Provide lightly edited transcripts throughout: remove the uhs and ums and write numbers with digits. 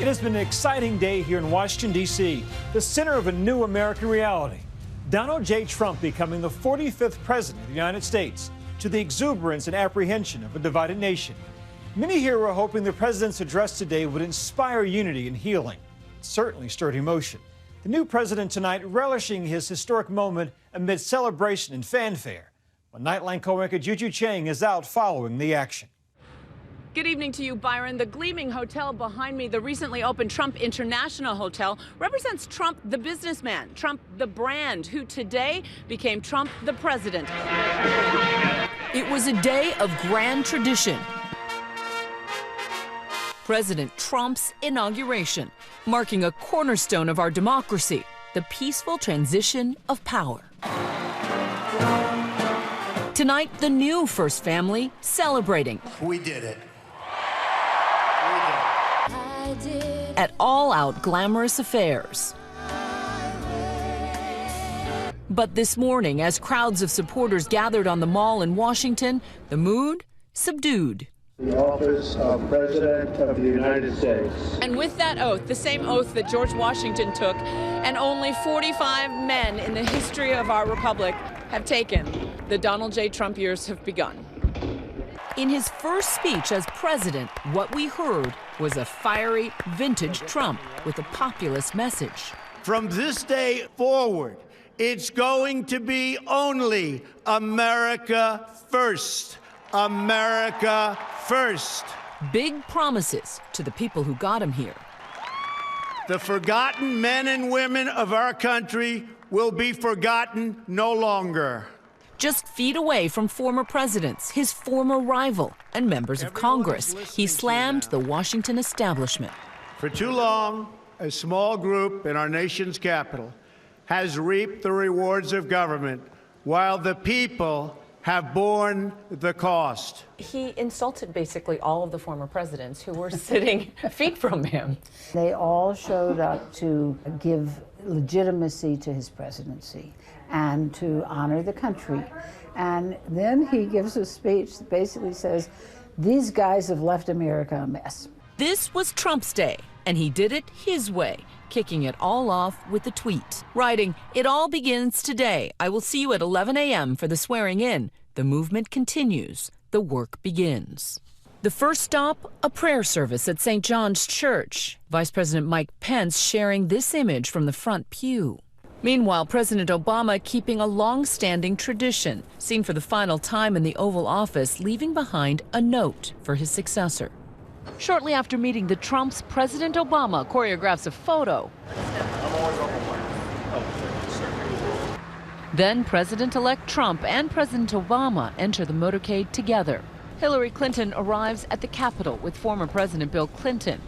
It has been an exciting day here in Washington, D.C., the center of a new American reality. Donald J. Trump becoming the 45th president of the United States, to the exuberance and apprehension of a divided nation. Many here were hoping the president's address today would inspire unity and healing. It certainly stirred emotion. The new president tonight relishing his historic moment amid celebration and fanfare. Well, Nightline co-anchor Juju Chang is out following the action. Good evening to you, Byron. The gleaming hotel behind me, the recently opened Trump International Hotel, represents Trump the businessman, Trump the brand, who today became Trump the president. It was a day of grand tradition. President Trump's inauguration, marking a cornerstone of our democracy, the peaceful transition of power. Tonight, the new First Family celebrating. We did it. At all-out glamorous affairs. But this morning, as crowds of supporters gathered on the Mall in Washington, the mood subdued. The office of President of the United States. And with that oath, the same oath that George Washington took, and only 45 men in the history of our republic have taken, the Donald J. Trump years have begun. In his first speech as president, what we heard was a fiery, vintage Trump with a populist message. From this day forward, it's going to be only America first. America first. Big promises to the people who got him here. The forgotten men and women of our country will be forgotten no longer. Just feet away from former presidents, his former rival, and members of Congress, he slammed the Washington establishment. For too long, a small group in our nation's capital has reaped the rewards of government, while the people have borne the cost. He insulted basically all of the former presidents who were sitting feet from him. They all showed up to give legitimacy to his presidency and to honor the country. And then he gives a speech that basically says, these guys have left America a mess. This was Trump's day, and he did it his way, kicking it all off with a tweet, writing, "It all begins today. I will see you at 11 a.m. for the swearing in. The movement continues. The work begins." The first stop, a prayer service at St. John's Church. Vice President Mike Pence sharing this image from the front pew. Meanwhile, President Obama keeping a long-standing tradition, seen for the final time in the Oval Office, leaving behind a note for his successor. Shortly after meeting the Trumps, President Obama choreographs a photo. Then President-elect Trump and President Obama enter the motorcade together. Hillary Clinton arrives at the Capitol with former President Bill Clinton,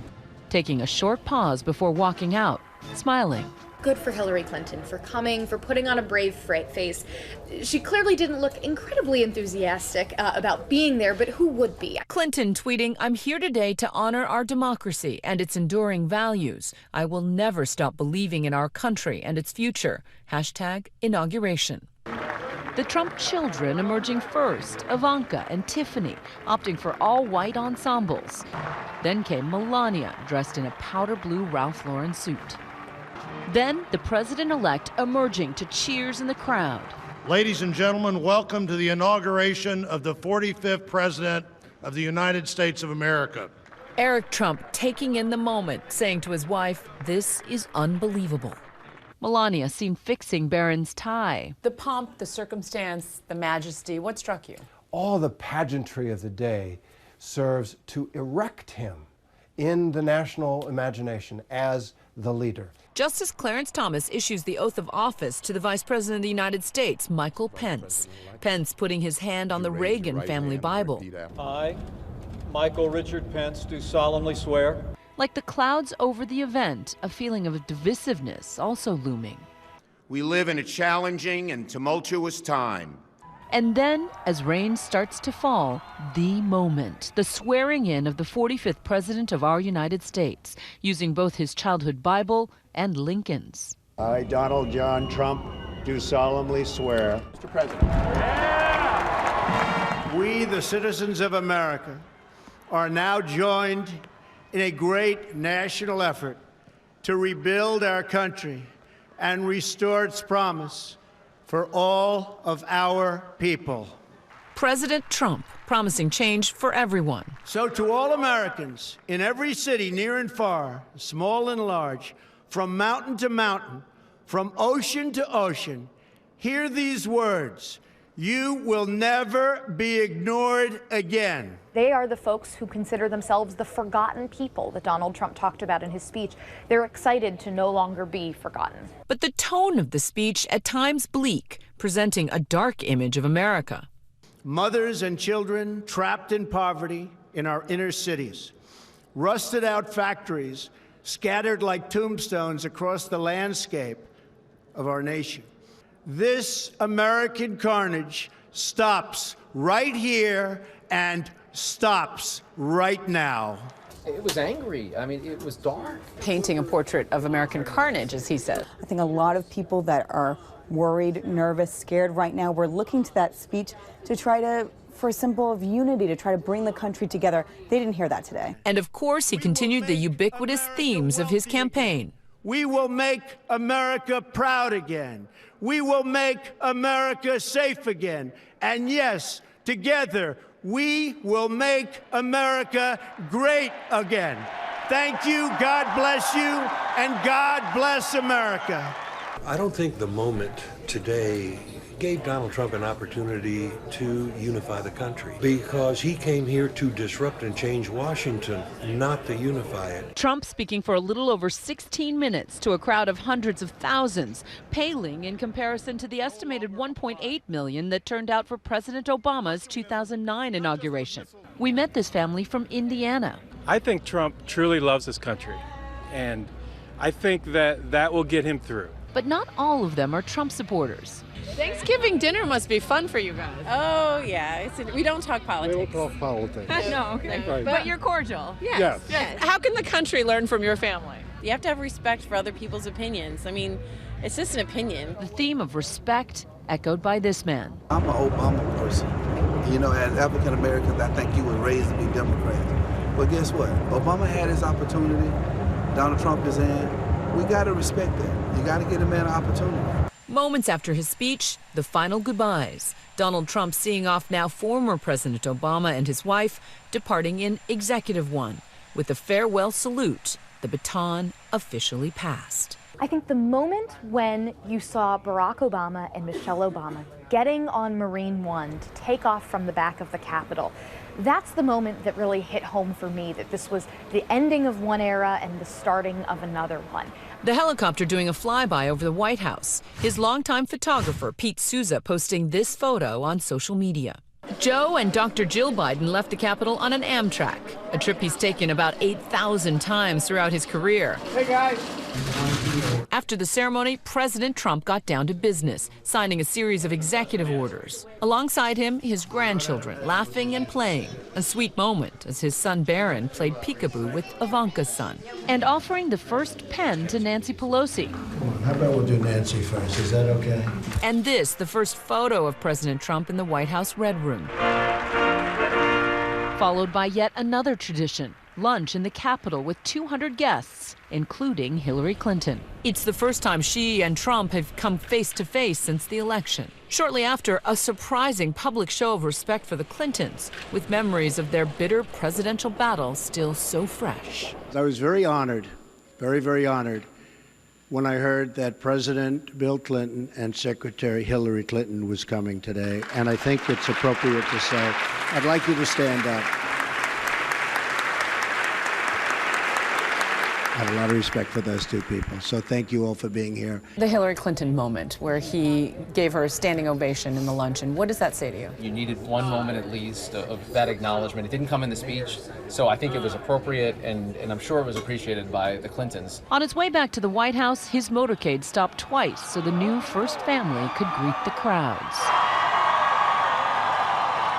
taking a short pause before walking out, smiling. Good for Hillary Clinton for coming, for putting on a brave face. She clearly didn't look incredibly enthusiastic about being there, but who would be? Clinton tweeting, "I'm here today to honor our democracy and its enduring values. I will never stop believing in our country and its future. #Inauguration. The Trump children emerging first, Ivanka and Tiffany, opting for all-white ensembles. Then came Melania, dressed in a powder blue Ralph Lauren suit. Then the president-elect emerging to cheers in the crowd. Ladies and gentlemen, welcome to the inauguration of the 45th President of the United States of America. Eric Trump taking in the moment, saying to his wife, "This is unbelievable." Melania seen fixing Barron's tie. The pomp, the circumstance, the majesty, what struck you? All the pageantry of the day serves to erect him in the national imagination as the leader. Justice Clarence Thomas issues the oath of office to the Vice President of the United States, Michael Pence. Pence putting his hand on the Reagan family Bible. I, Michael Richard Pence, do solemnly swear. Like the clouds over the event, a feeling of divisiveness also looming. We live in a challenging and tumultuous time. And then, as rain starts to fall, the moment, the swearing in of the 45th President of our United States, using both his childhood Bible and Lincoln's. I, Donald John Trump, do solemnly swear. Mr. President. We, the citizens of America, are now joined in a great national effort to rebuild our country and restore its promise for all of our people. President Trump promising change for everyone. So to all Americans in every city, near and far, small and large, from mountain to mountain, from ocean to ocean, hear these words: you will never be ignored again. They are the folks who consider themselves the forgotten people that Donald Trump talked about in his speech. They're excited to no longer be forgotten. But the tone of the speech at times bleak, presenting a dark image of America. Mothers and children trapped in poverty in our inner cities, rusted out factories scattered like tombstones across the landscape of our nation. This American carnage stops right here and stops right now. It was angry. I mean, it was dark. Painting a portrait of American carnage, as he said. I think a lot of people that are worried, nervous, scared right now, we're looking to that speech to try to, for a symbol of unity, to try to bring the country together. They didn't hear that today. And of course, he continued the ubiquitous themes of his campaign. We will make America proud again. We will make America safe again. And yes, together, we will make America great again. Thank you, God bless you, and God bless America. I don't think the moment today gave Donald Trump an opportunity to unify the country, because he came here to disrupt and change Washington, not to unify it. Trump speaking for a little over 16 minutes to a crowd of hundreds of thousands, paling in comparison to the estimated 1.8 million that turned out for President Obama's 2009 inauguration. We met this family from Indiana. I think Trump truly loves this country, and I think that will get him through. But not all of them are Trump supporters. Thanksgiving dinner must be fun for you guys. Oh, yeah. We don't talk politics. We don't talk politics. No, okay. Right. But you're cordial. Yes. Yes. How can the country learn from your family? You have to have respect for other people's opinions. I mean, it's just an opinion. The theme of respect echoed by this man. I'm an Obama person. You know, as African Americans, I think you were raised to be Democrats. But guess what? Obama had his opportunity. Donald Trump is in. We got to respect that. You got to give a man an opportunity. Moments after his speech, the final goodbyes. Donald Trump seeing off now former President Obama and his wife, departing in Executive One. With a farewell salute, the baton officially passed. I think the moment when you saw Barack Obama and Michelle Obama getting on Marine One to take off from the back of the Capitol, that's the moment that really hit home for me, that this was the ending of one era and the starting of another one. The helicopter doing a flyby over the White House. His longtime photographer, Pete Souza, posting this photo on social media. Joe and Dr. Jill Biden left the Capitol on an Amtrak, a trip he's taken about 8,000 times throughout his career. Hey, guys. After the ceremony, President Trump got down to business, signing a series of executive orders. Alongside him, his grandchildren, laughing and playing. A sweet moment as his son Barron played peekaboo with Ivanka's son. And offering the first pen to Nancy Pelosi. How about we'll do Nancy first? Is that okay? And this, the first photo of President Trump in the White House Red Room. Followed by yet another tradition, lunch in the Capitol with 200 guests, including Hillary Clinton. It's the first time she and Trump have come face to face since the election. Shortly after, a surprising public show of respect for the Clintons, with memories of their bitter presidential battle still so fresh. I was very honored, very, very honored, when I heard that President Bill Clinton and Secretary Hillary Clinton was coming today, and I think it's appropriate to say, I'd like you to stand up. I have a lot of respect for those two people, so thank you all for being here. The Hillary Clinton moment where he gave her a standing ovation in the luncheon, what does that say to you? You needed one moment at least of that acknowledgement. It didn't come in the speech, so I think it was appropriate, and I'm sure it was appreciated by the Clintons. On its way back to the White House, his motorcade stopped twice so the new first family could greet the crowds.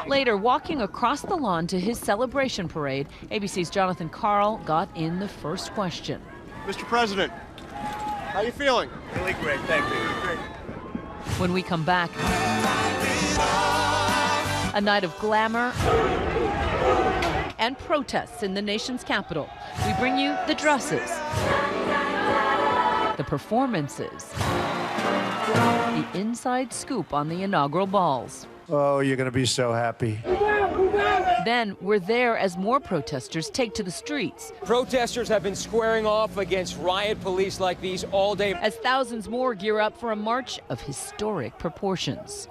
Later, walking across the lawn to his celebration parade, ABC's Jonathan Karl got in the first question. Mr. President, how are you feeling? Really great, thank you. Great. When we come back, a night of glamour and protests in the nation's capital. We bring you the dresses, the performances, the inside scoop on the inaugural balls. Oh, you're going to be so happy. Then we're there as more protesters take to the streets. Protesters have been squaring off against riot police like these all day, as thousands more gear up for a march of historic proportions.